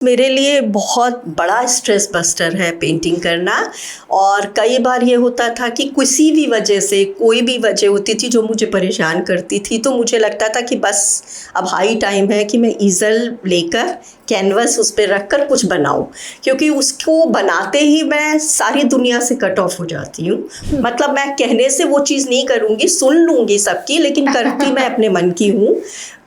मेरे लिए बहुत बड़ा स्ट्रेस बस्टर है पेंटिंग करना। और कई बार ये होता था कि किसी भी वजह से कोई भी वजह होती थी जो मुझे परेशान करती थी, तो मुझे लगता था कि बस अब हाई टाइम है कि मैं ईज़ल लेकर कैनवस उस पर रख कर कुछ बनाऊं, क्योंकि उसको बनाते ही मैं सारी दुनिया से कट ऑफ हो जाती हूँ। मतलब मैं कहने से वो चीज़ नहीं करूँगी, सुन लूँगी सबकी, लेकिन करती मैं अपने मन की हूँ।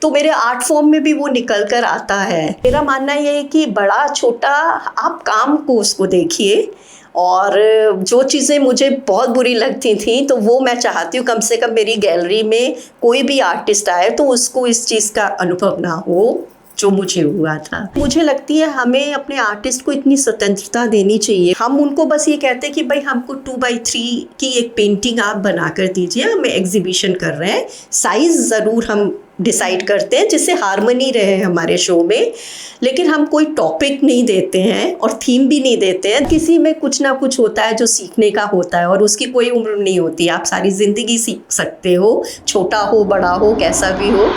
तो मेरे आर्ट फॉर्म में भी वो निकल कर आता है। मेरा मानना ये है कि बड़ा छोटा आप काम को उसको देखिए, और जो चीज़ें मुझे बहुत बुरी लगती थी तो वो मैं चाहती हूँ कम से कम मेरी गैलरी में कोई भी आर्टिस्ट आए तो उसको इस चीज़ का अनुभव ना हो जो मुझे हुआ था। मुझे लगती है हमें अपने आर्टिस्ट को इतनी स्वतंत्रता देनी चाहिए। हम उनको बस ये कहते हैं कि भाई हमको 2x3 की एक पेंटिंग आप बना कर दीजिए, हम एग्जीबिशन कर रहे हैं, साइज़ ज़रूर हम डिसाइड करते हैं जिससे हार्मनी रहे हमारे शो में, लेकिन हम कोई टॉपिक नहीं देते हैं और थीम भी नहीं देते हैं। किसी में कुछ ना कुछ होता है जो सीखने का होता है, और उसकी कोई उम्र नहीं होती, आप सारी ज़िंदगी सीख सकते हो, छोटा हो बड़ा हो कैसा भी हो।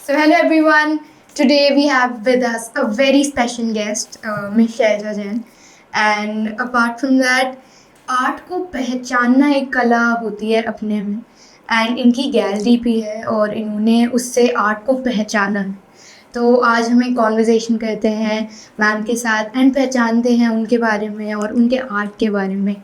So hello everyone. Today we have with us a very special guest, Miss Shailja Jain. And apart from that, art को पहचानना एक कला होती है अपने में, एंड इनकी गैलरी भी है और इन्होंने उससे आर्ट को पहचाना है। तो आज हम एक कॉन्वर्जेसन करते हैं मैम के साथ एंड पहचानते हैं उनके बारे में और उनके आर्ट के बारे में,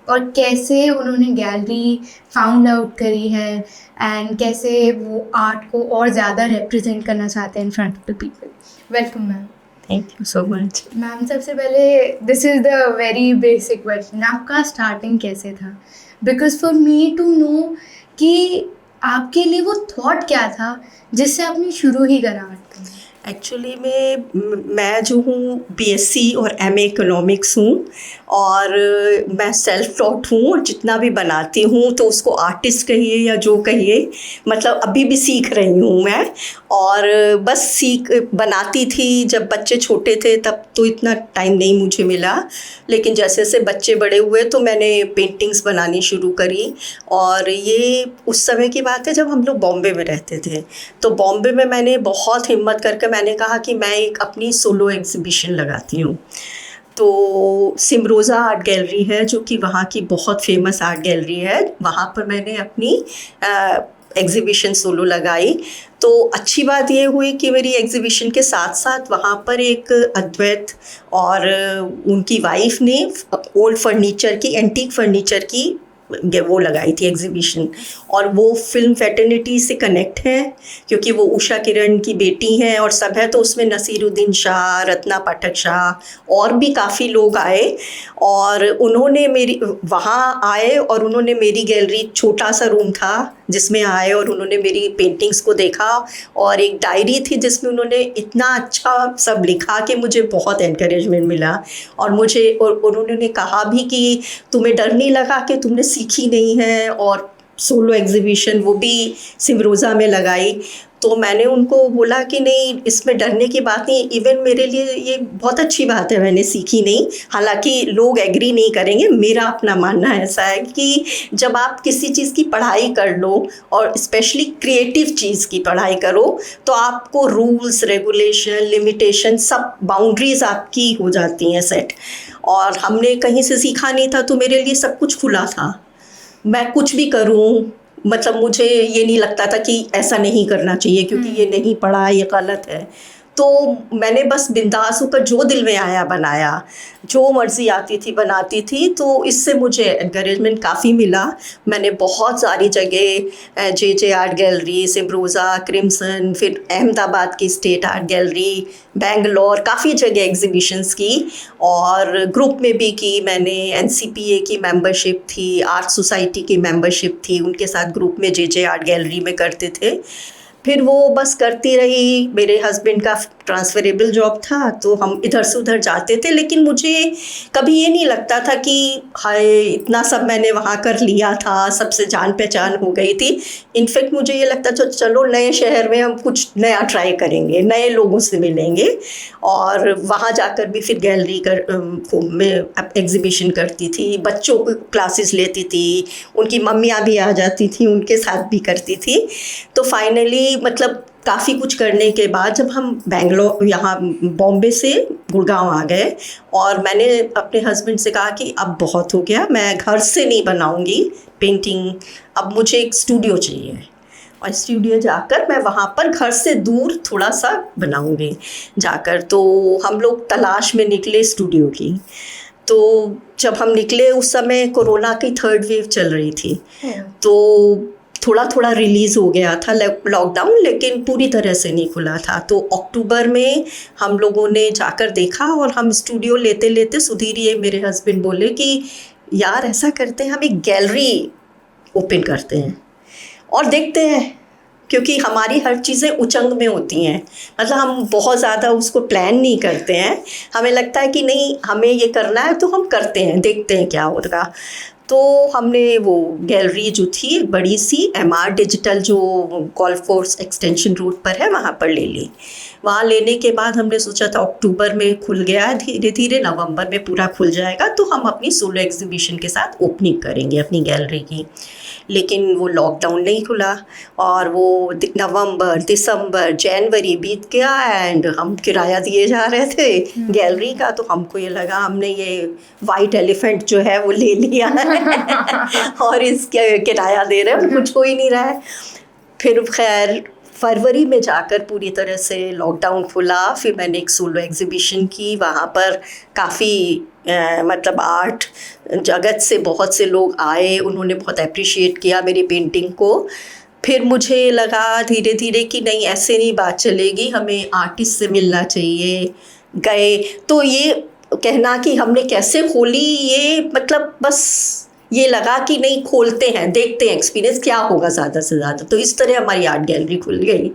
और कैसे उन्होंने गैलरी फाउंड आउट करी है एंड कैसे वो आर्ट को और ज़्यादा रिप्रेजेंट करना चाहते हैं in front of the people. Welcome ma'am. Thank you so much. Ma'am, सबसे पहले this is the very basic question, आपका स्टार्टिंग कैसे था? Because for me to know कि आपके लिए वो थॉट क्या था जिससे आपने शुरू ही करा आर्ट करना। एक्चुअली मैं जो हूँ बीएससी और एमए इकोनॉमिक्स हूँ, और मैं सेल्फ टॉट हूँ, और जितना भी बनाती हूँ तो उसको आर्टिस्ट कहिए या जो कहिए, मतलब अभी भी सीख रही हूँ मैं। और बस बनाती थी जब बच्चे छोटे थे, तब तो इतना टाइम नहीं मुझे मिला, लेकिन जैसे जैसे बच्चे बड़े हुए तो मैंने पेंटिंग्स बनानी शुरू करी। और ये उस समय की बात है जब हम लोग बॉम्बे में रहते थे। तो बॉम्बे में मैंने बहुत हिम्मत करके मैंने कहा कि मैं एक अपनी सोलो एग्जीबिशन लगाती हूँ। तो सिमरोज़ा आर्ट गैलरी है जो कि वहाँ की बहुत फेमस आर्ट गैलरी है, वहाँ पर मैंने अपनी एग्जीबिशन सोलो लगाई। तो अच्छी बात ये हुई कि मेरी एग्जीबिशन के साथ साथ वहाँ पर एक अद्वैत और उनकी वाइफ ने ओल्ड फर्नीचर की, एंटीक फर्नीचर की वो लगाई थी एग्जीबिशन। और वो फिल्म फैटर्निटी से कनेक्ट है क्योंकि वो उषा किरण की बेटी हैं और सब है, तो उसमें नसीरुद्दीन शाह, रत्ना पाठक शाह और भी काफ़ी लोग आए। और उन्होंने वहाँ आए और उन्होंने मेरी गैलरी, छोटा सा रूम था जिसमें आए और उन्होंने मेरी पेंटिंग्स को देखा, और एक डायरी थी जिसमें उन्होंने इतना अच्छा सब लिखा कि मुझे बहुत एनकरेजमेंट मिला। और उन्होंने कहा भी कि तुम्हें डर नहीं लगा कि तुमने सीखी नहीं है, और सोलो एग्जीबिशन वो भी सिमरोज़ा में लगाई। तो मैंने उनको बोला कि नहीं, इसमें डरने की बात नहीं, इवन मेरे लिए ये बहुत अच्छी बात है, मैंने सीखी नहीं। हालांकि लोग एग्री नहीं करेंगे, मेरा अपना मानना ऐसा है कि जब आप किसी चीज़ की पढ़ाई कर लो, और स्पेशली क्रिएटिव चीज़ की पढ़ाई करो, तो आपको रूल्स, रेगुलेशन, लिमिटेशन, सब बाउंड्रीज़ आपकी हो जाती हैं सेट। और हमने कहीं से सीखा नहीं था, तो मेरे लिए सब कुछ खुला था, मैं कुछ भी करूं। मतलब मुझे ये नहीं लगता था कि ऐसा नहीं करना चाहिए क्योंकि ये नहीं पढ़ा, ये गलत है। तो मैंने बस बिंदास होकर जो दिल में आया बनाया, जो मर्ज़ी आती थी बनाती थी। तो इससे मुझे एनकरेजमेंट काफ़ी मिला। मैंने बहुत सारी जगह जे आर्ट गैलरी, सिमरोज़ा, क्रिम्सन, फिर अहमदाबाद की स्टेट आर्ट गैलरी, बेंगलोर, काफ़ी जगह एग्जीबिशंस की, और ग्रुप में भी की मैंने। एनसीपीए की मेंबरशिप थी, आर्ट सोसाइटी की मेंबरशिप थी, उनके साथ ग्रुप में जे आर्ट गैलरी में करते थे। फिर वो बस करती रही। मेरे हस्बैंड का ट्रांसफरेबल जॉब था तो हम इधर से उधर जाते थे, लेकिन मुझे कभी ये नहीं लगता था कि हाय इतना सब मैंने वहाँ कर लिया था, सबसे जान पहचान हो गई थी। इनफैक्ट मुझे ये लगता था चलो नए शहर में हम कुछ नया ट्राई करेंगे, नए लोगों से मिलेंगे। और वहाँ जाकर भी फिर गैलरी में एग्जीबिशन करती थी, बच्चों को क्लासेस लेती थी, उनकी मम्मियाँ भी आ जाती थी, उनके साथ भी करती थी। तो फाइनली मतलब काफ़ी कुछ करने के बाद जब हम बेंगलोर यहाँ बॉम्बे से गुड़गांव आ गए और मैंने अपने हस्बैंड से कहा कि अब बहुत हो गया, मैं घर से नहीं बनाऊँगी पेंटिंग, अब मुझे एक स्टूडियो चाहिए और स्टूडियो जाकर मैं वहाँ पर घर से दूर थोड़ा सा बनाऊँगी जाकर। तो हम लोग तलाश में निकले स्टूडियो की। तो जब हम निकले उस समय कोरोना की 3rd वेव चल रही थी, तो थोड़ा थोड़ा रिलीज़ हो गया था लॉकडाउन, लेकिन पूरी तरह से नहीं खुला था। तो अक्टूबर में हम लोगों ने जाकर देखा और हम स्टूडियो लेते लेते सुधीर, ये मेरे हस्बैंड, बोले कि यार ऐसा करते हैं हम एक गैलरी ओपन करते हैं और देखते हैं, क्योंकि हमारी हर चीज़ें उचंग में होती हैं, मतलब हम बहुत ज़्यादा उसको प्लान नहीं करते हैं, हमें लगता है कि नहीं हमें ये करना है तो हम करते हैं, देखते हैं क्या होगा। तो हमने वो गैलरी जो थी बड़ी सी MR डिजिटल जो गोल्फ कोर्स एक्सटेंशन रोड पर है वहाँ पर ले ली। वहाँ लेने के बाद हमने सोचा था अक्टूबर में खुल गया, धीरे धीरे नवंबर में पूरा खुल जाएगा तो हम अपनी सोलो एग्जीबिशन के साथ ओपनिंग करेंगे अपनी गैलरी की। लेकिन वो लॉकडाउन नहीं खुला और वो नवंबर, दिसंबर, जनवरी बीत गया एंड हम किराया दिए जा रहे थे गैलरी का। तो हमको ये लगा हमने ये वाइट एलिफेंट जो है वो ले लिया है और इसके किराया दे रहे हैं, कुछ हो ही नहीं रहा है। फिर खैर फरवरी में जाकर पूरी तरह से लॉकडाउन खुला, फिर मैंने एक सोलो एग्जीबिशन की, वहाँ पर काफ़ी मतलब आर्ट जगत से बहुत से लोग आए, उन्होंने बहुत अप्रिशिएट किया मेरी पेंटिंग को। फिर मुझे लगा धीरे धीरे कि नहीं ऐसे नहीं बात चलेगी, हमें आर्टिस्ट से मिलना चाहिए। गए तो ये कहना कि हमने कैसे खोली, ये मतलब बस ये लगा कि नहीं खोलते हैं, देखते हैं एक्सपीरियंस क्या होगा ज़्यादा से ज़्यादा। तो इस तरह हमारी आर्ट गैलरी खुल गई।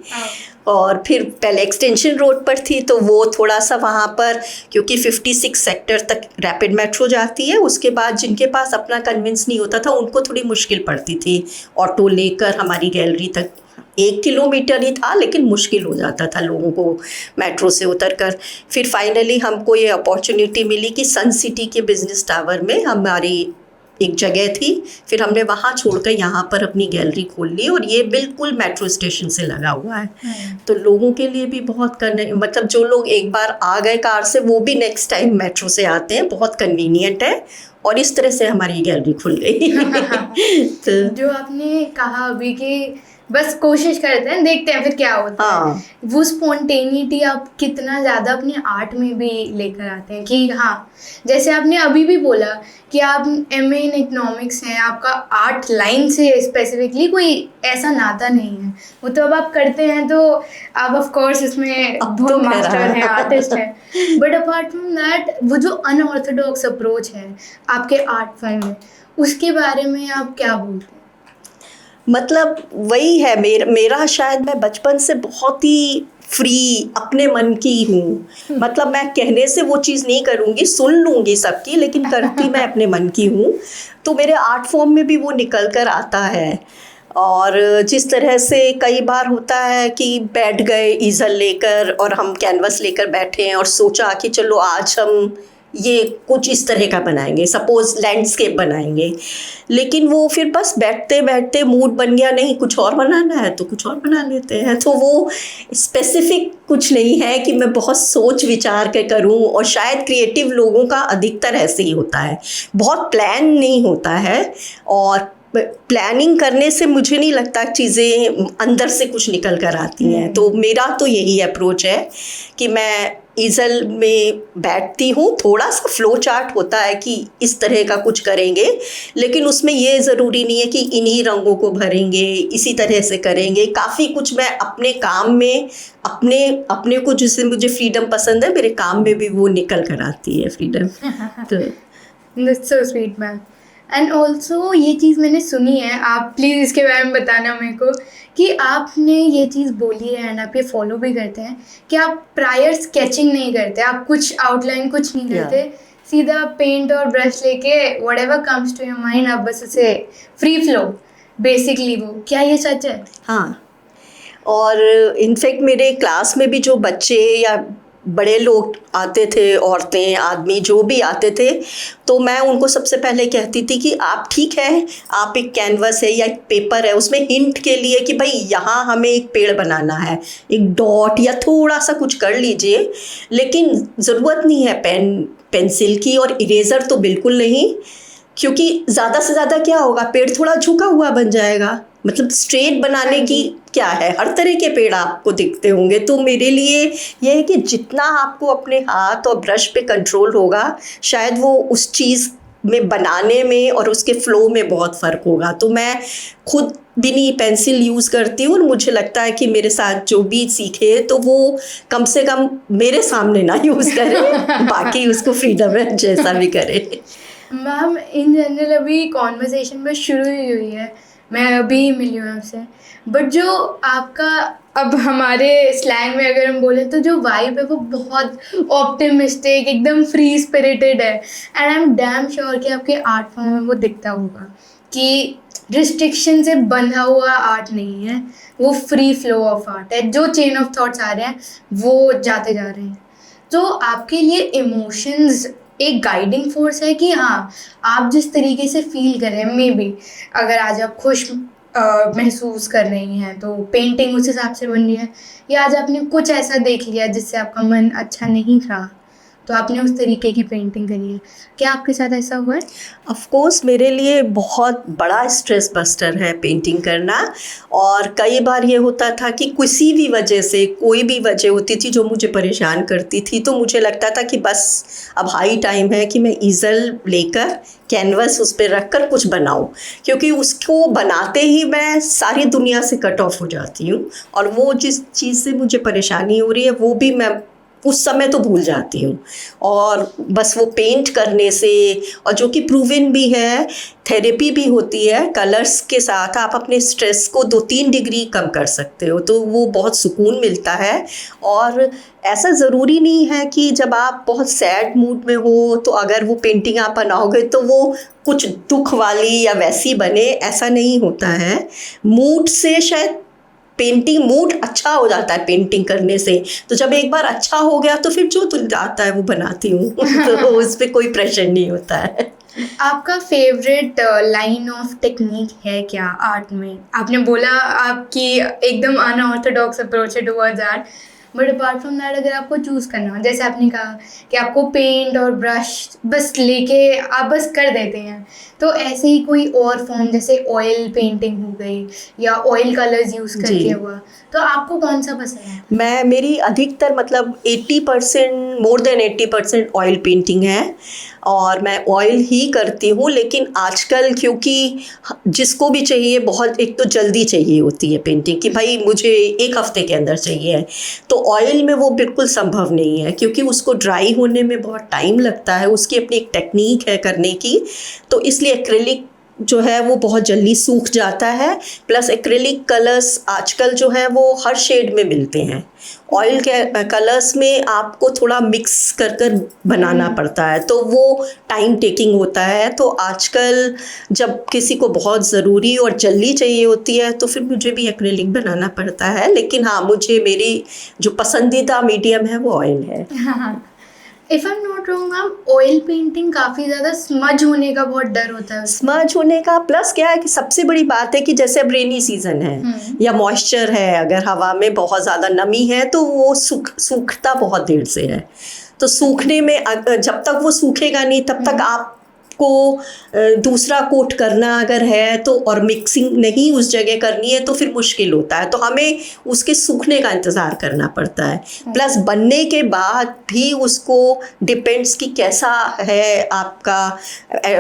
और फिर पहले एक्सटेंशन रोड पर थी तो वो थोड़ा सा वहाँ पर, क्योंकि 56 सेक्टर तक रैपिड मेट्रो जाती है, उसके बाद जिनके पास अपना कन्विंस नहीं होता था उनको थोड़ी मुश्किल पड़ती थी ऑटो लेकर हमारी गैलरी तक। 1 किलोमीटर ही था लेकिन मुश्किल हो जाता था लोगों को मेट्रो से उतरकर। फिर फाइनली हमको ये अपॉर्चुनिटी मिली कि सन सिटी के बिजनेस टावर में हमारी एक जगह थी, फिर हमने वहाँ छोड़कर यहाँ पर अपनी गैलरी खोल ली और ये बिल्कुल मेट्रो स्टेशन से लगा हुआ है। तो लोगों के लिए भी बहुत करने, मतलब जो लोग एक बार आ गए कार से वो भी नेक्स्ट टाइम मेट्रो से आते हैं, बहुत कन्वीनियंट है। और इस तरह से हमारी गैलरी खुल गई। तो जो आपने कहा अभी कि बस कोशिश करते हैं, देखते हैं फिर क्या होता है, वो स्पॉन्टेनिटी आप कितना ज़्यादा अपने आर्ट में भी लेकर आते हैं कि हाँ, जैसे आपने अभी भी बोला कि आप MA इन इकोनॉमिक्स हैं, आपका आर्ट लाइन से स्पेसिफिकली कोई ऐसा नाता नहीं है, वो तो अब आप करते हैं तो आप ऑफ कोर्स इसमें बहुत मास्टर हैं, आर्टिस्ट हैं। बट अपार्ट फ्रॉम दैट वो जो अनऑर्थोडॉक्स अप्रोच है आपके आर्ट फॉर्म में, उसके बारे में आप क्या बोलते हैं? मतलब वही है, मेरा शायद मैं बचपन से बहुत ही फ्री अपने मन की हूँ। मतलब मैं कहने से वो चीज़ नहीं करूँगी, सुन लूँगी सबकी, लेकिन करती मैं अपने मन की हूँ। तो मेरे आर्ट फॉर्म में भी वो निकल कर आता है। और जिस तरह से कई बार होता है कि बैठ गए ईज़ल लेकर और हम कैनवस लेकर बैठे हैं और सोचा कि चलो आज हम ये कुछ इस तरह का बनाएंगे, सपोज़ लैंडस्केप बनाएंगे, लेकिन वो फिर बस बैठते बैठते मूड बन गया नहीं कुछ और बनाना है तो कुछ और बना लेते हैं। तो वो स्पेसिफिक कुछ नहीं है कि मैं बहुत सोच विचार के करूं, और शायद क्रिएटिव लोगों का अधिकतर ऐसे ही होता है, बहुत प्लान नहीं होता है। और प्लानिंग करने से मुझे नहीं लगता चीज़ें अंदर से कुछ निकल कर आती हैं। तो मेरा तो यही अप्रोच है कि मैं ईज़ल में बैठती हूँ, थोड़ा सा फ्लो चार्ट होता है कि इस तरह का कुछ करेंगे, लेकिन उसमें ये ज़रूरी नहीं है कि इन्हीं रंगों को भरेंगे, इसी तरह से करेंगे। काफ़ी कुछ मैं अपने काम में अपने को, जिससे मुझे फ्रीडम पसंद है, मेरे काम में भी वो निकल कर आती है फ्रीडम। तो That's so sweet, ma'am. And also ये चीज़ मैंने सुनी है, आप प्लीज़ इसके बारे में बताना मेरे को, कि आपने ये चीज़ बोली है एंड आप ये फॉलो भी करते हैं कि आप प्रायर स्केचिंग नहीं करते, आप कुछ आउटलाइन कुछ नहीं करते, सीधा पेंट और ब्रश लेके whatever comes to your mind आप बस उसे फ्री फ्लो बेसिकली। वो क्या ये सच है? हाँ, और इनफैक्ट मेरे क्लास में भी जो बच्चे या बड़े लोग आते थे, औरतें, आदमी जो भी आते थे, तो मैं उनको सबसे पहले कहती थी कि आप ठीक है, आप एक कैनवस है या एक पेपर है, उसमें हिंट के लिए कि भाई यहाँ हमें एक पेड़ बनाना है, एक डॉट या थोड़ा सा कुछ कर लीजिए, लेकिन ज़रूरत नहीं है पेंसिल की, और इरेज़र तो बिल्कुल नहीं, क्योंकि ज़्यादा से ज़्यादा क्या होगा, पेड़ थोड़ा झुका हुआ बन जाएगा। मतलब स्ट्रेट बनाने की क्या है, हर तरह के पेड़ आपको दिखते होंगे। तो मेरे लिए ये है कि जितना आपको अपने हाथ और ब्रश पे कंट्रोल होगा, शायद वो उस चीज़ में बनाने में और उसके फ्लो में बहुत फ़र्क होगा। तो मैं खुद भी नहीं पेंसिल यूज़ करती हूँ, और मुझे लगता है कि मेरे साथ जो भी सीखे तो वो कम से कम मेरे सामने ना यूज़ करे, बाकी उसको फ्रीडम है जैसा भी करे। मैम इन जनरल अभी कॉन्वर्सेशन में शुरू ही हुई है, मैं अभी मिली हूँ आपसे, बट जो आपका अब हमारे स्लैंग में अगर हम बोलें तो जो वाइब है वो बहुत ऑप्टिमिस्टिक, एकदम फ्री स्पिरिटेड है, and I am damn sure कि आपके आर्ट फॉर्म में वो दिखता होगा कि रिस्ट्रिक्शन से बंधा हुआ आर्ट नहीं है, वो फ्री फ्लो ऑफ आर्ट है, जो चेन ऑफ थॉट्स आ रहे हैं वो जाते जा रहे हैं। तो आपके लिए इमोशंस एक गाइडिंग फोर्स है कि हाँ, आप जिस तरीके से फील कर रहे हैं, मे बी अगर आज आप खुश महसूस कर रही हैं तो पेंटिंग उस हिसाब से बन रही है, या आज आपने कुछ ऐसा देख लिया जिससे आपका मन अच्छा नहीं रहा तो आपने उस तरीके की पेंटिंग करी है। क्या आपके साथ ऐसा हुआ है? ऑफ कोर्स मेरे लिए बहुत बड़ा स्ट्रेस बस्टर है पेंटिंग करना, और कई बार ये होता था कि किसी भी वजह से, कोई भी वजह होती थी जो मुझे परेशान करती थी, तो मुझे लगता था कि बस अब हाई टाइम है कि मैं ईज़ल लेकर कैनवस उस पर रख कर कुछ बनाऊं, क्योंकि उसको बनाते ही मैं सारी दुनिया से कट ऑफ हो जाती हूँ, और वो जिस चीज़ से मुझे परेशानी हो रही है वो भी मैं उस समय तो भूल जाती हूँ, और बस वो पेंट करने से, और जो कि प्रूवन भी है, थेरेपी भी होती है, कलर्स के साथ आप अपने स्ट्रेस को 2-3 डिग्री कम कर सकते हो, तो वो बहुत सुकून मिलता है। और ऐसा ज़रूरी नहीं है कि जब आप बहुत सैड मूड में हो तो अगर वो पेंटिंग आप बनाओगे तो वो कुछ दुख वाली या वैसी बने, ऐसा नहीं होता है। मूड से शायद पेंटिंग, मूड अच्छा हो जाता है पेंटिंग करने से, तो जब एक बार अच्छा हो गया तो फिर जो तुल आता है वो बनाती हूँ तो उस पर कोई प्रेशर नहीं होता है। आपका फेवरेट लाइन ऑफ टेक्निक है क्या आर्ट में? आपने बोला आपकी एकदम अनऑर्थोडॉक्स अप्रोच है towards art, but apart from that अगर आपको चूज़ करना हो, जैसे आपने कहा कि आपको पेंट और ब्रश बस लेके आप बस कर देते हैं, तो ऐसे ही कोई और फॉर्म जैसे ऑयल पेंटिंग हो गई या ऑयल कलर्स यूज़ करके हुआ, तो आपको कौन सा पसंद है? मेरी अधिकतर मतलब 80%, मोर देन 80% ऑयल पेंटिंग है, और मैं ऑयल ही करती हूँ। लेकिन आजकल क्योंकि जिसको भी चाहिए, बहुत एक तो जल्दी चाहिए होती है पेंटिंग कि भाई मुझे 1 हफ्ते के अंदर चाहिए, तो ऑयल में वो बिल्कुल संभव नहीं है, क्योंकि उसको ड्राई होने में बहुत टाइम लगता है, उसकी अपनी एक टेक्निक है करने की। तो इसलिए एक्रिलिक जो है वो बहुत जल्दी सूख जाता है, प्लस एक्रिलिक कलर्स आजकल जो है वो हर शेड में मिलते हैं। ऑयल के कलर्स में आपको थोड़ा मिक्स कर कर बनाना पड़ता है, तो वो टाइम टेकिंग होता है। तो आजकल जब किसी को बहुत ज़रूरी और जल्दी चाहिए होती है तो फिर मुझे भी एक्रिलिक बनाना पड़ता है, लेकिन हाँ, मुझे मेरी जो पसंदीदा मीडियम है वो ऑयल है। If I am not wrong ma'am, oil painting काफ़ी ज़्यादा स्मज होने का बहुत डर होता है। स्मज होने का प्लस क्या है कि सबसे बड़ी बात है कि जैसे अब रेनी सीजन है या मॉइस्चर है, अगर हवा में बहुत ज़्यादा नमी है तो वो सूखता बहुत देर से है। तो सूखने में जब तक वो सूखेगा नहीं तब तक आपको दूसरा कोट करना अगर है तो, और मिक्सिंग नहीं उस जगह करनी है तो फिर मुश्किल होता है। तो हमें उसके सूखने का इंतज़ार करना पड़ता है। प्लस बनने के बाद भी उसको डिपेंड्स कि कैसा है आपका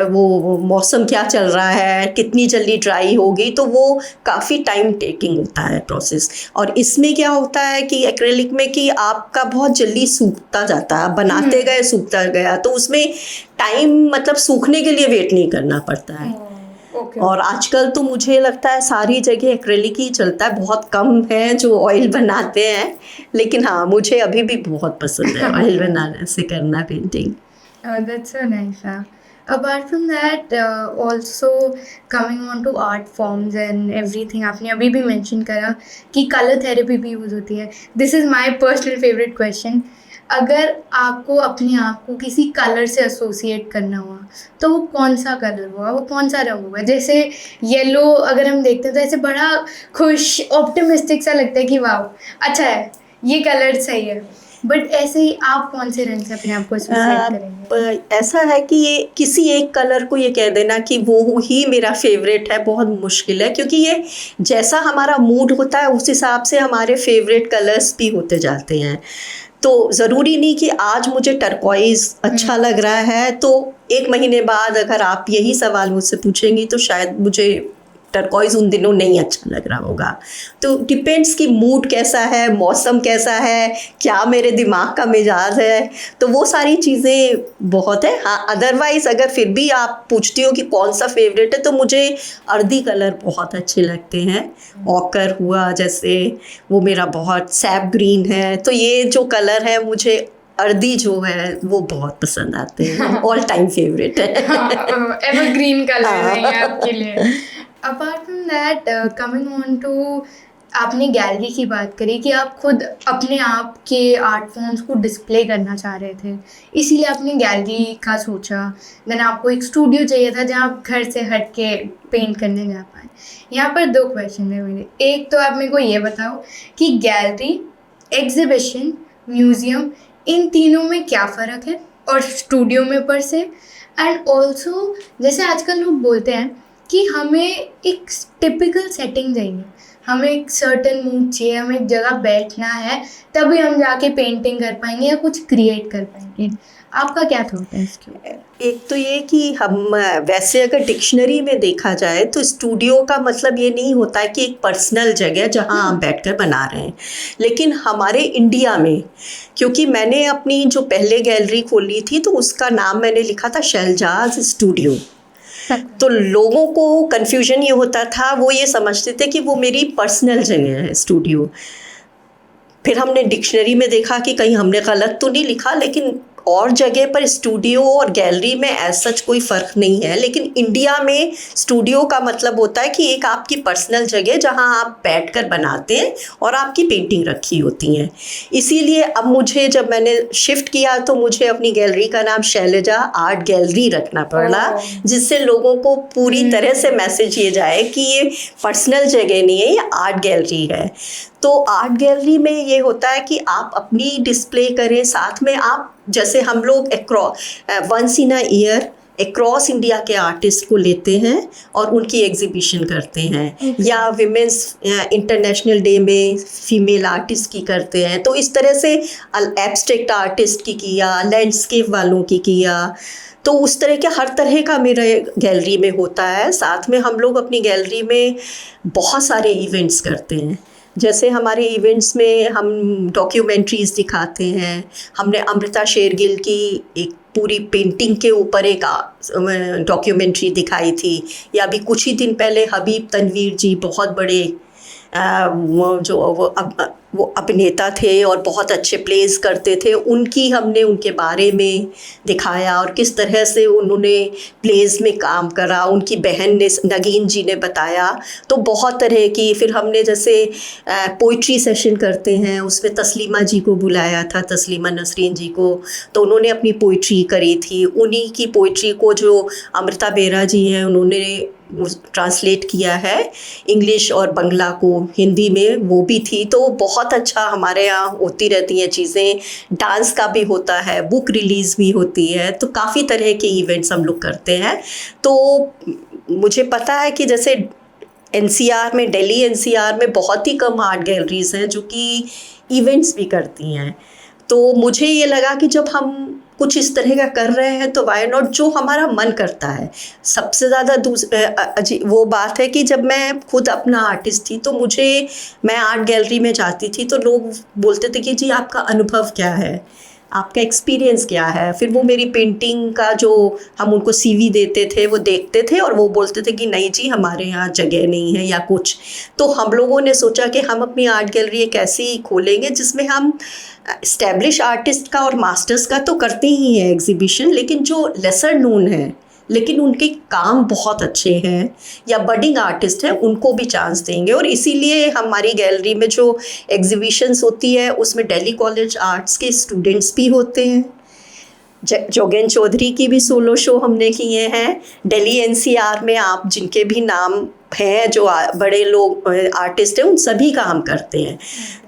वो मौसम क्या चल रहा है, कितनी जल्दी ड्राई होगी, तो वो काफ़ी टाइम टेकिंग होता है प्रोसेस। और इसमें क्या होता है कि एक्रेलिक में कि आपका बहुत जल्दी सूखता जाता है, बनाते गए सूखता गया, तो उसमें टाइम मतलब सूखने के लिए वेट नहीं करना पड़ता है। और आजकल तो मुझे लगता है सारी जगह एक्रेलिक ही चलता है, बहुत कम है जो ऑयल बनाते हैं, लेकिन हाँ, मुझे अभी भी बहुत पसंद है ऑयल बनाने से करना painting. That's so nice. Apart from that, also coming on to art forms and everything, आपने अभी भी mention करा कि color therapy भी यूज़ होती है. This is my personal favorite question. अगर आपको अपने आप को किसी कलर से एसोसिएट करना हुआ तो वो कौन सा कलर होगा, वो कौन सा रंग होगा? जैसे येलो अगर हम देखते हैं तो ऐसे बड़ा खुश ऑप्टिमिस्टिक सा लगता है कि वाह अच्छा है, ये कलर सही है। बट ऐसे ही आप कौन से रंग से अपने आप को एसोसिएट करेंगे? ऐसा है कि ये किसी एक कलर को ये कह देना कि वो ही मेरा फेवरेट है बहुत मुश्किल है, क्योंकि ये जैसा हमारा मूड होता है उस हिसाब से हमारे फेवरेट कलर्स भी होते जाते हैं। तो ज़रूरी नहीं कि आज मुझे टर्कोइज़ अच्छा लग रहा है तो एक महीने बाद अगर आप यही सवाल मुझसे पूछेंगी तो शायद मुझे टर्कोइज़ उन दिनों नहीं अच्छा लग रहा होगा। तो डिपेंड्स कि मूड कैसा है, मौसम कैसा है, क्या मेरे दिमाग का मिजाज है, तो वो सारी चीज़ें बहुत है। हाँ, अदरवाइज़ अगर फिर भी आप पूछती हो कि कौन सा फेवरेट है तो मुझे अर्दी कलर बहुत अच्छे लगते हैं। ऑकर हुआ जैसे, वो मेरा बहुत सैप ग्रीन है, तो ये जो कलर है मुझे अर्दी जो है वो बहुत पसंद आते हैं। ऑल टाइम फेवरेट है। एवरग्रीन कलर है ये आपके लिए। Apart from that, coming on to, आपने गैलरी की बात करी कि आप खुद अपने आप के आर्ट फॉर्म्स को डिस्प्ले करना चाह रहे थे, इसीलिए आपने गैलरी का सोचा। देन आपको एक स्टूडियो चाहिए था जहाँ आप घर से हट के पेंट करने जा पाए। यहाँ पर 2 क्वेश्चन है मेरे। एक तो आप मेरे को ये बताओ कि गैलरी, एग्जिबिशन, म्यूज़ियम, इन तीनों में क्या फ़र्क है, और स्टूडियो में पर से। एंड ऑल्सो जैसे आजकल लोग बोलते हैं कि हमें एक टिपिकल सेटिंग चाहिए, हमें एक सर्टन मूड चाहिए, हमें एक जगह बैठना है, तभी हम जाके पेंटिंग कर पाएंगे या कुछ क्रिएट कर पाएंगे। आपका क्या थॉट है इसके? एक तो ये कि हम वैसे अगर डिक्शनरी में देखा जाए तो स्टूडियो का मतलब ये नहीं होता है कि एक पर्सनल जगह जहाँ आप बैठकर बना रहे हैं। लेकिन हमारे इंडिया में, क्योंकि मैंने अपनी जो पहले गैलरी खोली थी तो उसका नाम मैंने लिखा था शैलजाज स्टूडियो, तो लोगों को कन्फ्यूजन ये होता था, वो ये समझते थे कि वो मेरी पर्सनल जगह है स्टूडियो। फिर हमने डिक्शनरी में देखा कि कहीं हमने गलत तो नहीं लिखा, लेकिन और जगह पर स्टूडियो और गैलरी में ऐसा सच कोई फ़र्क नहीं है। लेकिन इंडिया में स्टूडियो का मतलब होता है कि एक आपकी पर्सनल जगह जहां आप बैठकर बनाते हैं और आपकी पेंटिंग रखी होती हैं। इसीलिए अब मुझे, जब मैंने शिफ्ट किया तो मुझे अपनी गैलरी का नाम शैलजा आर्ट गैलरी रखना पड़ा, जिससे लोगों को पूरी तरह से मैसेज ये जाए कि ये पर्सनल जगह नहीं है, ये आर्ट गैलरी है। तो आर्ट गैलरी में ये होता है कि आप अपनी डिस्प्ले करें, साथ में आप, जैसे हम लोग once in a year across India के आर्टिस्ट को लेते हैं और उनकी एग्जीबिशन करते हैं, या विमेंस इंटरनेशनल डे में फीमेल आर्टिस्ट की करते हैं। तो इस तरह से एब्स्ट्रैक्ट आर्टिस्ट की किया, लैंडस्केप वालों की किया, तो उस तरह के हर तरह का मेरे गैलरी में होता है। साथ में हम लोग अपनी गैलरी में बहुत सारे इवेंट्स करते हैं। जैसे हमारे इवेंट्स में हम डॉक्यूमेंट्रीज़ दिखाते हैं। हमने अमृता शेरगिल की एक पूरी पेंटिंग के ऊपर एक डॉक्यूमेंट्री दिखाई थी, या अभी कुछ ही दिन पहले हबीब तनवीर जी, बहुत बड़े वो अभिनेता थे और बहुत अच्छे प्लेस करते थे, उनकी हमने उनके बारे में दिखाया और किस तरह से उन्होंने प्लेस में काम करा, उनकी बहन ने, नगीन जी ने बताया। तो बहुत तरह की, फिर हमने जैसे पोइट्री सेशन करते हैं, उसमें तस्लीमा जी को बुलाया था, तस्लीमा नसरीन जी को, तो उन्होंने अपनी पोइट्री करी थी। उन्हीं की पोइट्री को जो अमृता बेरा जी हैं उन्होंने ट्रांसलेट किया है इंग्लिश और बंगला को हिंदी में, वो भी थी। तो बहुत अच्छा हमारे यहाँ होती रहती हैं चीज़ें। डांस का भी होता है, बुक रिलीज़ भी होती है, तो काफ़ी तरह के इवेंट्स हम लोग करते हैं। तो मुझे पता है कि जैसे एनसीआर में, दिल्ली एनसीआर में बहुत ही कम आर्ट गैलरीज़ हैं जो कि इवेंट्स भी करती हैं। तो मुझे ये लगा कि जब हम कुछ इस तरह का कर रहे हैं तो वाई नॉट, जो हमारा मन करता है। सबसे ज़्यादा वो बात है कि जब मैं खुद अपना आर्टिस्ट थी तो मैं आर्ट गैलरी में जाती थी तो लोग बोलते थे कि जी आपका अनुभव क्या है, आपका एक्सपीरियंस क्या है। फिर वो मेरी पेंटिंग का जो हम उनको सीवी देते थे वो देखते थे और वो बोलते थे कि नहीं जी हमारे यहाँ जगह नहीं है या कुछ। तो हम लोगों ने सोचा कि हम अपनी आर्ट गैलरी एक ऐसी खोलेंगे जिसमें हम एस्टेब्लिश आर्टिस्ट का और मास्टर्स का तो करते ही हैं एग्जीबिशन, लेकिन जो लेसर नोन है लेकिन उनके काम बहुत अच्छे हैं या बडिंग आर्टिस्ट हैं, उनको भी चांस देंगे। और इसीलिए हमारी गैलरी में जो एग्जीबिशंस होती है उसमें दिल्ली कॉलेज आर्ट्स के स्टूडेंट्स भी होते हैं। जोगेन चौधरी की भी सोलो शो हमने किए हैं। दिल्ली एनसीआर में आप जिनके भी नाम हैं जो बड़े लोग आर्टिस्ट हैं उन सभी का हम करते हैं।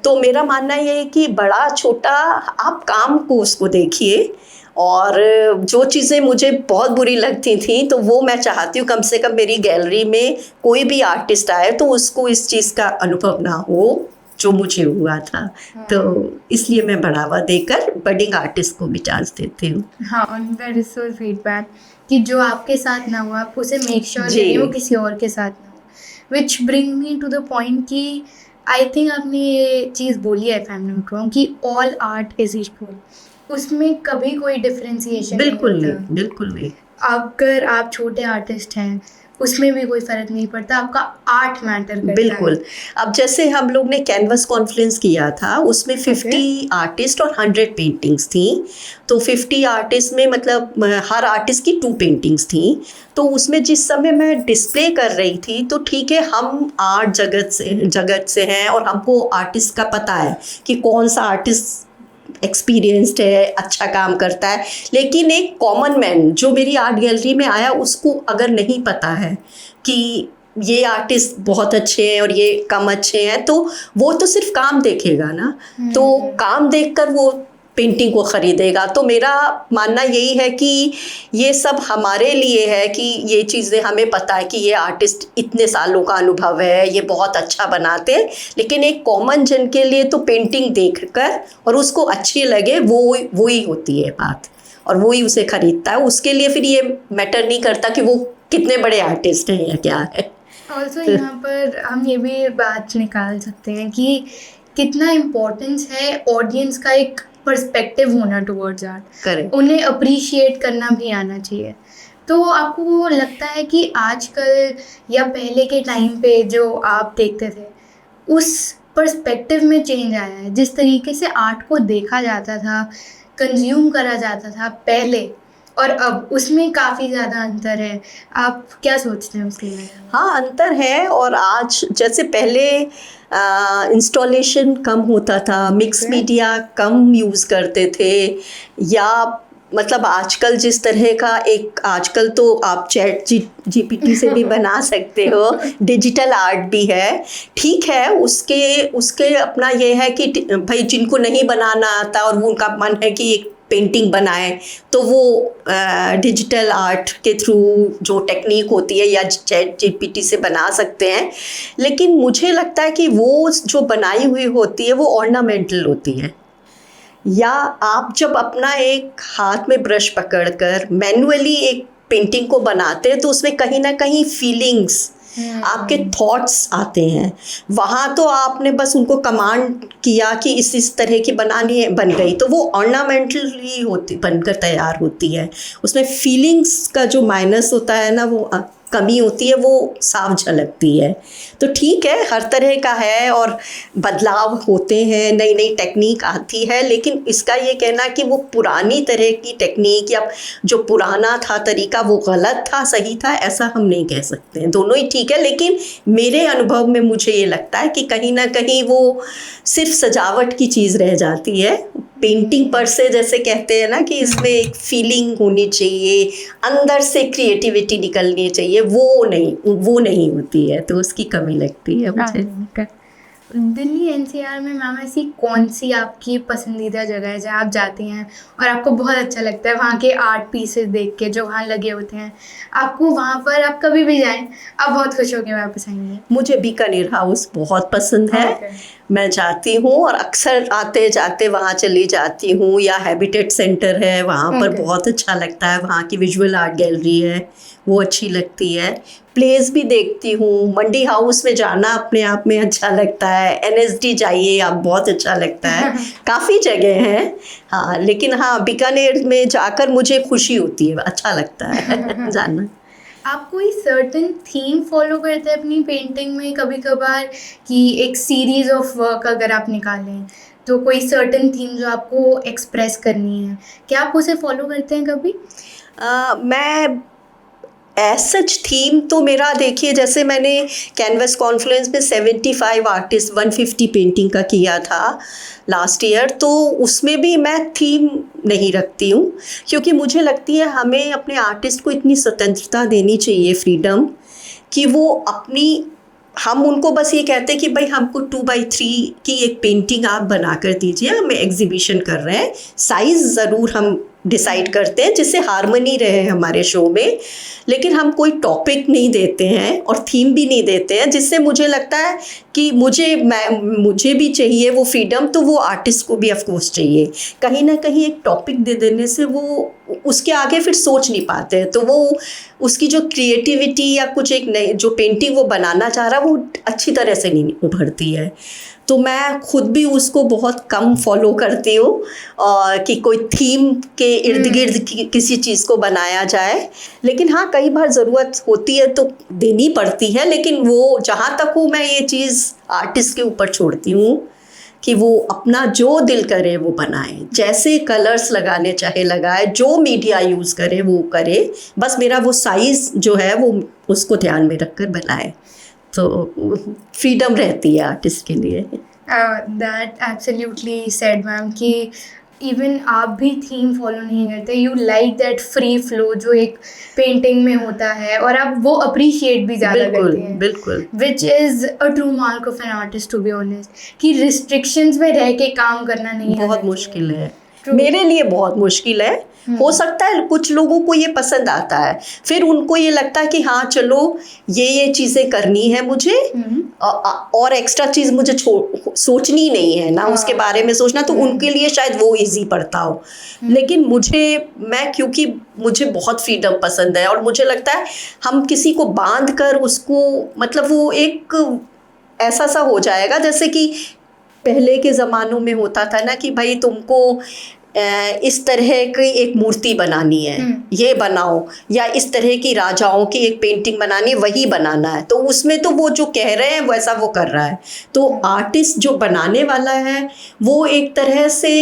तो मेरा मानना ये है कि बड़ा छोटा आप काम को उसको देखिए, और जो चीज़ें मुझे बहुत बुरी लगती थी तो वो मैं चाहती हूँ कम से कम मेरी गैलरी में कोई भी आर्टिस्ट आए तो उसको इस चीज़ का अनुभव ना हो जो मुझे हुआ था। तो इसलिए मैं बढ़ावा देकर बडिंग आर्टिस्ट को भी चांस देती हूँ। हाँ, दैट इज सो फीडबैक कि जो आपके साथ ना हुआ आप उसे मेक श्योर जी। करिए वो किसी और के साथ ना हो। Which bring me to the point कि आई थिंक आपने ये चीज़ बोली है, if I am not wrong, कि ऑल आर्ट इज इक्वल। उसमें कभी कोई डिफरेंशिएशन बिल्कुल नहीं नहीं, होता। बिल्कुल नहीं। अगर आप छोटे आर्टिस्ट हैं उसमें भी कोई फ़र्क नहीं पड़ता, आपका आर्ट मैटर करता है। बिल्कुल। अब जैसे हम लोग ने कैनवस कॉन्फ्रेंस किया था उसमें 50 आर्टिस्ट और 100 पेंटिंग्स थी। तो 50 आर्टिस्ट में मतलब हर आर्टिस्ट की 2 पेंटिंग्स थी। तो उसमें जिस समय मैं डिस्प्ले कर रही थी तो ठीक है, हम आर्ट जगत से हैं और हमको आर्टिस्ट का पता है कि कौन सा आर्टिस्ट एक्सपीरियंस्ड है, अच्छा काम करता है। लेकिन एक कॉमन मैन जो मेरी आर्ट गैलरी में आया उसको अगर नहीं पता है कि ये आर्टिस्ट बहुत अच्छे हैं और ये कम अच्छे हैं, तो वो तो सिर्फ काम देखेगा ना। तो काम देखकर वो पेंटिंग को ख़रीदेगा। तो मेरा मानना यही है कि ये सब हमारे लिए है कि ये चीज़ें हमें पता है कि ये आर्टिस्ट इतने सालों का अनुभव है, ये बहुत अच्छा बनाते हैं। लेकिन एक कॉमन जन के लिए तो पेंटिंग देखकर और उसको अच्छी लगे वो ही होती है बात, और वो ही उसे ख़रीदता है। उसके लिए फिर ये मैटर नहीं करता कि वो कितने बड़े आर्टिस्ट हैं या क्या है। ऑल्सो यहाँ पर हम ये भी बात निकाल सकते हैं कि कितना इम्पोर्टेंस है ऑडियंस का एक पर्सपेक्टिव होना टुवर्ड्स आर्ट। करेक्ट। उन्हें अप्रिशिएट करना भी आना चाहिए। तो आपको लगता है कि आजकल या पहले के टाइम पे जो आप देखते थे उस पर्सपेक्टिव में चेंज आया है, जिस तरीके से आर्ट को देखा जाता था, कंज्यूम करा जाता था पहले और अब, उसमें काफ़ी ज़्यादा अंतर है। आप क्या सोचते हैं उसके बारे में? हाँ, अंतर है। और आज जैसे पहले इंस्टॉलेशन कम होता था, मिक्स मीडिया कम यूज़ करते थे, या मतलब आजकल जिस तरह का एक, आजकल तो आप चैट जीपीटी से भी बना सकते हो, डिजिटल आर्ट भी है। ठीक है, उसके अपना ये है कि भाई जिनको नहीं बनाना आता और वो उनका मन है कि एक पेंटिंग बनाए तो वो डिजिटल आर्ट के थ्रू जो टेक्निक होती है या चैट जीपीटी से बना सकते हैं। लेकिन मुझे लगता है कि वो जो बनाई हुई होती है वो ऑर्नामेंटल होती है। या आप जब अपना एक हाथ में ब्रश पकड़कर मैन्युअली एक पेंटिंग को बनाते हैं तो उसमें कहीं ना कहीं फीलिंग्स, आपके थॉट्स आते हैं। वहाँ तो आपने बस उनको कमांड किया कि इस तरह की बनानी है, बन गई, तो वो ऑर्नामेंटली होती बनकर तैयार होती है। उसमें फीलिंग्स का जो माइनस होता है ना, वो कमी होती है, वो साफ झलकती है। तो ठीक है, हर तरह का है और बदलाव होते हैं, नई नई टेक्निक आती है। लेकिन इसका ये कहना कि वो पुरानी तरह की टेक्निक या जो पुराना था तरीका वो गलत था, सही था, ऐसा हम नहीं कह सकते हैं। दोनों ही ठीक है। लेकिन मेरे अनुभव में मुझे ये लगता है कि कहीं ना कहीं वो सिर्फ सजावट की चीज़ रह जाती है। पेंटिंग पर से जैसे कहते हैं ना कि इसमें एक फीलिंग होनी चाहिए, अंदर से क्रिएटिविटी निकलनी चाहिए, वो नहीं होती है, तो उसकी कमी लगती है मुझे। दिल्ली एनसीआर में मैम ऐसी कौन सी आपकी पसंदीदा जगह है जहाँ आप जाती हैं और आपको बहुत अच्छा लगता है वहाँ के आर्ट पीसेस देख के जो वहाँ लगे होते हैं? आपको वहाँ पर, आप कभी भी जाएं आप बहुत खुश होकर वापस आएंगे। मुझे बीकानेर हाउस बहुत पसंद है। मैं जाती हूँ और अक्सर आते जाते वहाँ चली जाती हूँ। या हैबिटेट सेंटर है, वहाँ पर बहुत अच्छा लगता है, वहाँ की विजुअल आर्ट गैलरी है, वो अच्छी लगती है। प्लेस भी देखती हूँ। मंडी हाउस में जाना अपने आप में अच्छा लगता है। एनएसडी जाइए आप, बहुत अच्छा लगता है। काफ़ी जगह हैं। हाँ, लेकिन हाँ, बीकानेर में जाकर मुझे खुशी होती है, अच्छा लगता है जाना। आप कोई सर्टेन थीम फॉलो करते हैं अपनी पेंटिंग में कभी कभार, कि एक सीरीज ऑफ वर्क अगर आप निकालें तो कोई सर्टेन थीम जो आपको एक्सप्रेस करनी है, क्या आप उसे फॉलो करते हैं कभी? मैं एज सच थीम तो मेरा देखिए, जैसे मैंने कैनवस कॉन्फ्रेंस में 75 आर्टिस्ट 150 पेंटिंग का किया था लास्ट ईयर, तो उसमें भी मैं थीम नहीं रखती हूँ, क्योंकि मुझे लगती है हमें अपने आर्टिस्ट को इतनी स्वतंत्रता देनी चाहिए, फ्रीडम, कि वो अपनी, हम उनको बस ये कहते हैं कि भाई हमको 2x3 की एक पेंटिंग आप बना कर दीजिए, हम एग्जीबिशन कर रहे हैं, साइज़ ज़रूर हम डिसाइड करते हैं जिससे हार्मनी रहे हमारे शो में, लेकिन हम कोई टॉपिक नहीं देते हैं और थीम भी नहीं देते हैं, जिससे मुझे लगता है कि मुझे भी चाहिए वो फ्रीडम, तो वो आर्टिस्ट को भी ऑफ कोर्स चाहिए। कहीं ना कहीं एक टॉपिक दे देने से वो उसके आगे फिर सोच नहीं पाते हैं, तो वो उसकी जो क्रिएटिविटी या कुछ एक नई जो पेंटिंग वो बनाना चाह रहा है वो अच्छी तरह से नहीं उभरती है। तो मैं खुद भी उसको बहुत कम फॉलो करती हूँ कि कोई थीम के इर्द गिर्द किसी चीज़ को बनाया जाए, लेकिन हाँ कई बार ज़रूरत होती है तो देनी पड़ती है, लेकिन वो जहाँ तक हो मैं ये चीज़ आर्टिस्ट के ऊपर छोड़ती हूँ कि वो अपना जो दिल करे वो बनाए, जैसे कलर्स लगाने चाहे लगाए, जो मीडिया यूज़ करे वो करे, बस मेरा वो साइज़ जो है वो उसको ध्यान में रख कर बनाए, तो फ्रीडम रहती है आर्टिस्ट के लिए। दैट एब्सोल्युटली सेड मैम कि इवन आप भी थीम फॉलो नहीं करते, you like that free flow जो एक पेंटिंग में होता है, और आप वो अप्रिशिएट भी ज़्यादा करते हैं, बिल्कुल, which is a true mark of an artist to be honest, कि रिस्ट्रिक्शंस में रह के काम करना नहीं बहुत मुश्किल है, मेरे लिए बहुत मुश्किल है। हो सकता है कुछ लोगों को ये पसंद आता है, फिर उनको ये लगता है कि हाँ चलो ये चीज़ें करनी है मुझे, और एक्स्ट्रा चीज़ मुझे सोचनी नहीं है ना, उसके बारे में सोचना, तो उनके लिए शायद वो इजी पड़ता हो, लेकिन क्योंकि मुझे बहुत फ्रीडम पसंद है, और मुझे लगता है हम किसी को बांध कर उसको, मतलब वो एक ऐसा सा हो जाएगा जैसे कि पहले के ज़मानों में होता था ना कि भाई तुमको इस तरह की एक मूर्ति बनानी है, ये बनाओ, या इस तरह की राजाओं की एक पेंटिंग बनानी है, वही बनाना है, तो उसमें तो वो जो कह रहे हैं वैसा वो कर रहा है। तो आर्टिस्ट जो बनाने वाला है वो एक तरह से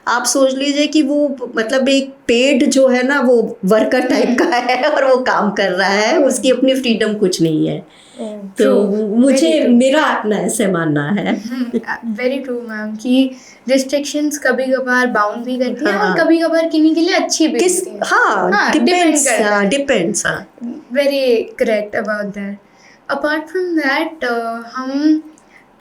आप सोच लीजिए कि वो मतलब एक पेड जो है ना वो वर्कर टाइप का है, और वो काम कर रहा है, उसकी अपनी फ्रीडम कुछ नहीं है। तो मुझे मेरा अपना ऐसे मानना है। वेरी ट्रू मैम कि रिस्ट्रिक्शंस कभी कभार बाउंड भी करती हैं, और कभी कभार किन्हीं के लिए अच्छी भी होती हैं। हाँ, depends. Very correct about that. Apart from that हम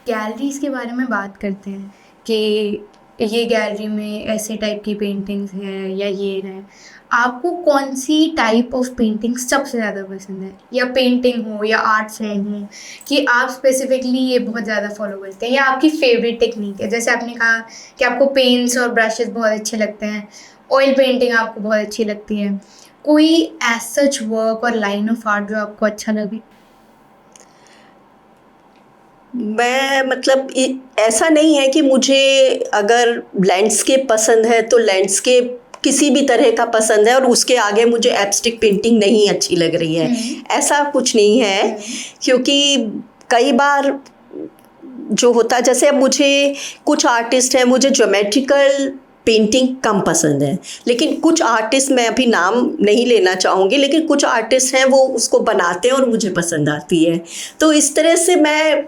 गैलरीज के बारे में बात करते हैं कि ये गैलरी में ऐसे टाइप की पेंटिंग्स हैं या ये हैं, आपको कौन सी टाइप ऑफ पेंटिंग सबसे ज़्यादा पसंद है, या पेंटिंग हो या आर्ट फॉर्म हो, कि आप स्पेसिफिकली ये बहुत ज़्यादा फॉलो करते हैं, या आपकी फेवरेट टेक्निक है? जैसे आपने कहा कि आपको पेंट्स और ब्रशेस बहुत अच्छे लगते हैं, ऑयल पेंटिंग आपको बहुत अच्छी लगती है, कोई एज सच वर्क और लाइन ऑफ आर्ट जो आपको अच्छा लगे? मैं मतलब ऐसा नहीं है कि मुझे अगर लैंडस्केप पसंद है तो लैंडस्केप किसी भी तरह का पसंद है, और उसके आगे मुझे एब्स्ट्रैक्ट पेंटिंग नहीं अच्छी लग रही है, ऐसा कुछ नहीं है। क्योंकि कई बार जो होता है, जैसे अब मुझे कुछ आर्टिस्ट हैं, मुझे ज्योमेट्रिकल पेंटिंग कम पसंद है, लेकिन कुछ आर्टिस्ट, मैं अभी नाम नहीं लेना चाहूँगी, लेकिन कुछ आर्टिस्ट हैं वो उसको बनाते हैं और मुझे पसंद आती है। तो इस तरह से मैं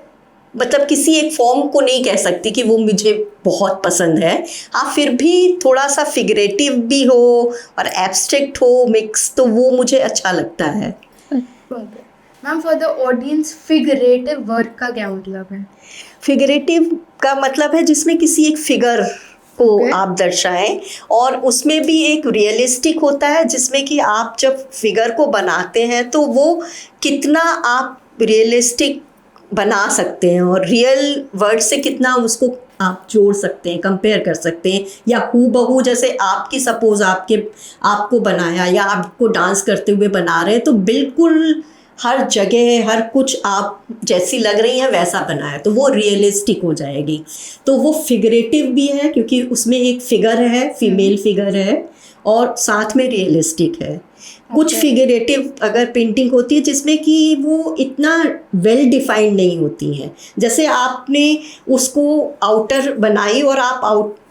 मतलब किसी एक फॉर्म को नहीं कह सकती कि वो मुझे बहुत पसंद है। हाँ, फिर भी थोड़ा सा फिगरेटिव भी हो और एब्स्ट्रैक्ट हो मिक्स, तो वो मुझे अच्छा लगता है। Ma'am, for the audience figurative work का क्या मतलब है? फिगरेटिव का मतलब है जिसमें किसी एक फिगर को आप दर्शाएं, और उसमें भी एक रियलिस्टिक होता है, जिसमें कि आप जब फिगर को बनाते हैं तो वो कितना आप रियलिस्टिक बना सकते हैं, और रियल वर्ड से कितना उसको आप जोड़ सकते हैं, कंपेयर कर सकते हैं, या हूबहू जैसे आपकी सपोज आपको बनाया या आपको डांस करते हुए बना रहे हैं, तो बिल्कुल हर जगह हर कुछ आप जैसी लग रही हैं वैसा बनाया, तो वो रियलिस्टिक हो जाएगी। तो वो फिगरेटिव भी है क्योंकि उसमें एक फिगर है, फीमेल फिगर है, और साथ में रियलिस्टिक है। कुछ फिगरेटिव अगर पेंटिंग होती है जिसमें कि वो इतना वेल डिफाइंड नहीं होती हैं, जैसे आपने उसको आउटर बनाई और आप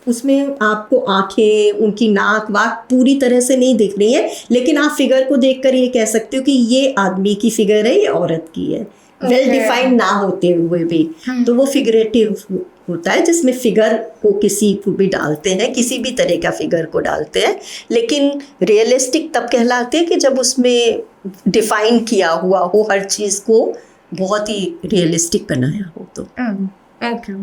उसमें आपको आंखें, उनकी नाक वाक पूरी तरह से नहीं दिख रही है, लेकिन आप फिगर को देखकर ये कह सकते हो कि ये आदमी की फिगर है, ये औरत की है, वेल डिफाइंड ना होते हुए भी। तो वो फिगरेटिव होता है, जिसमें फिगर को किसी को भी डालते हैं, किसी भी तरह का फिगर को डालते हैं, लेकिन रियलिस्टिक तब कहलाते हैं कि जब उसमें डिफाइन किया हुआ हो, हर चीज़ को बहुत ही रियलिस्टिक बनाया हो। तो okay,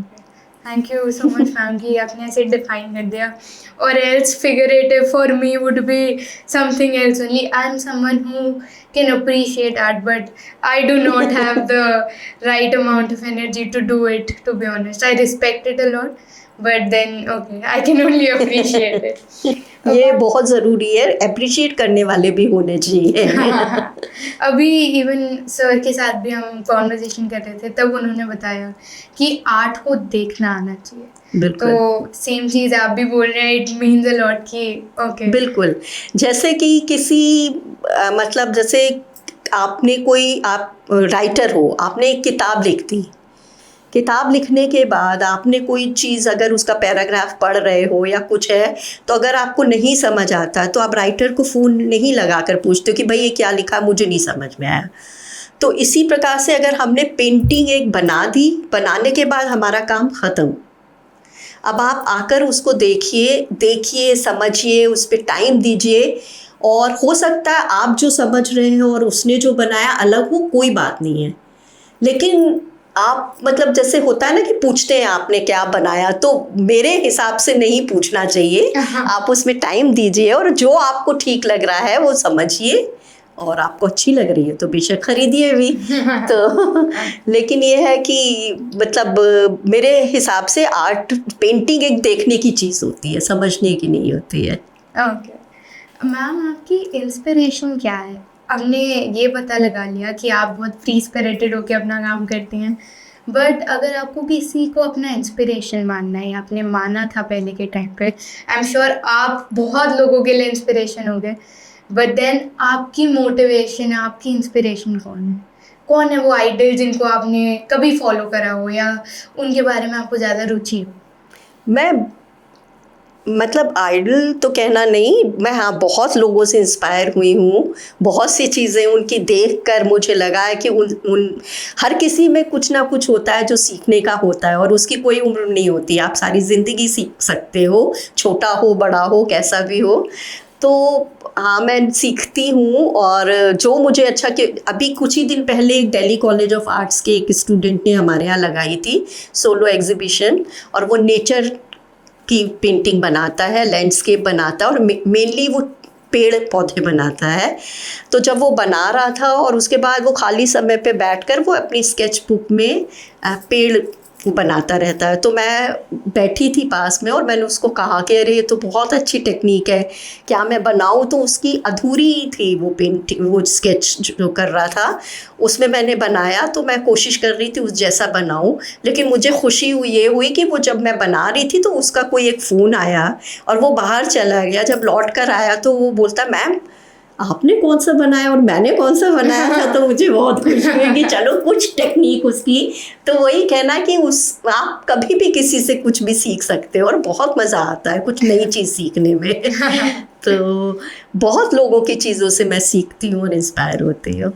thank you so much ma'am कि आपने ऐसे डिफाइन कर दिया। और else figurative for me would be something else only. I am someone who can appreciate art but I do not have the right amount of energy to do it, to be honest. I respect it a lot but then okay I can only appreciate it. ये बहुत ज़रूरी है, appreciate करने वाले भी होने चाहिए। अभी इवन सर के साथ भी हम कॉन्वर्जेशन कर रहे थे, तब उन्होंने बताया कि आर्ट को देखना आना चाहिए। बिल्कुल। तो सेम चीज़ आप भी बोल रहे हैं, इट मीन्स अ लॉट कि ओके। बिल्कुल, जैसे कि किसी मतलब जैसे आपने कोई, आप राइटर हो, आपने एक किताब लिख दी, किताब लिखने के बाद आपने कोई चीज़ अगर उसका पैराग्राफ पढ़ रहे हो या कुछ है, तो अगर आपको नहीं समझ आता तो आप राइटर को फ़ोन नहीं लगा कर पूछते हो कि भाई ये क्या लिखा, मुझे नहीं समझ में आया। तो इसी प्रकार से अगर हमने पेंटिंग एक बना दी, बनाने के बाद हमारा काम ख़त्म। अब आप आकर उसको देखिए, समझिए, उस पर टाइम दीजिए, और हो सकता है आप जो समझ रहे हैं और उसने जो बनाया अलग हो, कोई बात नहीं है, लेकिन आप मतलब जैसे होता है ना कि पूछते हैं आपने क्या बनाया, तो मेरे हिसाब से नहीं पूछना चाहिए। आप उसमें टाइम दीजिए और जो आपको ठीक लग रहा है वो समझिए, और आपको अच्छी लग रही है तो बेशक खरीदिए भी। तो लेकिन ये है कि मतलब मेरे हिसाब से आर्ट, पेंटिंग एक देखने की चीज़ होती है, समझने की नहीं होती है। ओके मैम, आपकी इंस्पिरेशन क्या है? हमने ये पता लगा लिया कि आप बहुत फ्री स्पिरिटेड होकर अपना काम करती हैं, बट अगर आपको किसी को अपना इंस्पिरेशन मानना है, आपने माना था पहले के टाइम पे, आई एम श्योर आप बहुत लोगों के लिए इंस्पिरेशन हो गए, बट देन आपकी मोटिवेशन, आपकी इंस्पिरेशन कौन है? कौन है वो आइडल जिनको आपने कभी फॉलो करा हो या उनके बारे में आपको ज़्यादा रुचि हो? मैं मतलब आइडल तो कहना नहीं, मैं हाँ बहुत लोगों से इंस्पायर हुई हूँ। बहुत सी चीज़ें उनकी देखकर मुझे लगा है कि उन हर किसी में कुछ ना कुछ होता है जो सीखने का होता है, और उसकी कोई उम्र नहीं होती, आप सारी ज़िंदगी सीख सकते हो, छोटा हो बड़ा हो कैसा भी हो। तो हाँ, मैं सीखती हूँ, और जो मुझे अच्छा, कि अभी कुछ ही दिन पहले एक दिल्ली कॉलेज ऑफ आर्ट्स के एक स्टूडेंट ने हमारे यहाँ लगाई थी सोलो एग्जीबिशन, और वो नेचर की पेंटिंग बनाता है, लैंडस्केप बनाता है, और मेनली वो पेड़ पौधे बनाता है। तो जब वो बना रहा था और उसके बाद वो खाली समय पे बैठकर वो अपनी स्केच बुक में पेड़ बनाता रहता है, तो मैं बैठी थी पास में और मैंने उसको कहा कि अरे ये तो बहुत अच्छी टेक्निक है, क्या मैं बनाऊं? तो उसकी अधूरी थी वो पेंटिंग, वो स्केच जो कर रहा था उसमें मैंने बनाया, तो मैं कोशिश कर रही थी उस जैसा बनाऊं, लेकिन मुझे खुशी ये हुई कि वो जब मैं बना रही थी तो उसका कोई एक फ़ोन आया और वो बाहर चला गया। जब लौट कर आया तो वो बोलता, मैम आपने कौन सा बनाया और मैंने कौन सा बनाया था? तो मुझे बहुत खुशी हुई कि चलो कुछ टेक्निक उसकी। तो वही कहना कि आप कभी भी किसी से कुछ भी सीख सकते हो, और बहुत मज़ा आता है कुछ नई चीज़ सीखने में। तो बहुत लोगों की चीज़ों से मैं सीखती हूँ और इंस्पायर होती हूँ।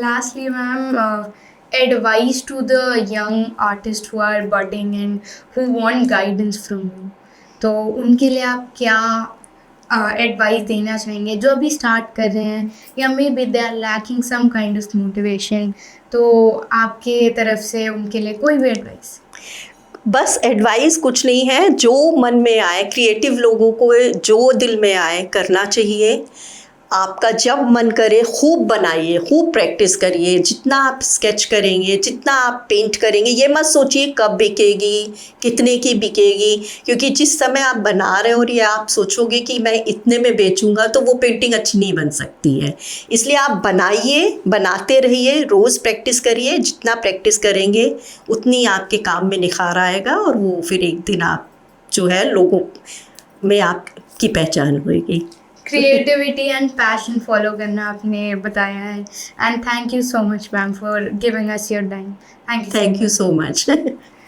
Lastly, ma'am, advice to the young artists who are budding and who want guidance from you. तो उनके लिए आप क्या एडवाइस देना चाहेंगे जो अभी स्टार्ट कर रहे हैं, या maybe they are lacking some kind of motivation? तो आपके तरफ से उनके लिए कोई भी एडवाइस? बस एडवाइस कुछ नहीं है, जो मन में आए, क्रिएटिव लोगों को जो दिल में आए करना चाहिए। आपका जब मन करे खूब बनाइए, खूब प्रैक्टिस करिए, जितना आप स्केच करेंगे, जितना आप पेंट करेंगे, ये मत सोचिए कब बिकेगी, कितने की बिकेगी, क्योंकि जिस समय आप बना रहे हो और ये आप सोचोगे कि मैं इतने में बेचूंगा, तो वो पेंटिंग अच्छी नहीं बन सकती है। इसलिए आप बनाइए, बनाते रहिए, रोज़ प्रैक्टिस करिए, जितना प्रैक्टिस करेंगे उतनी आपके काम में निखार आएगा, और वो फिर एक दिन आप जो है लोगों में आपकी पहचान होगी। क्रिएटिविटी एंड पैशन फॉलो करना आपने बताया है, and thank you so much ma'am for giving us your time. Thank you so much.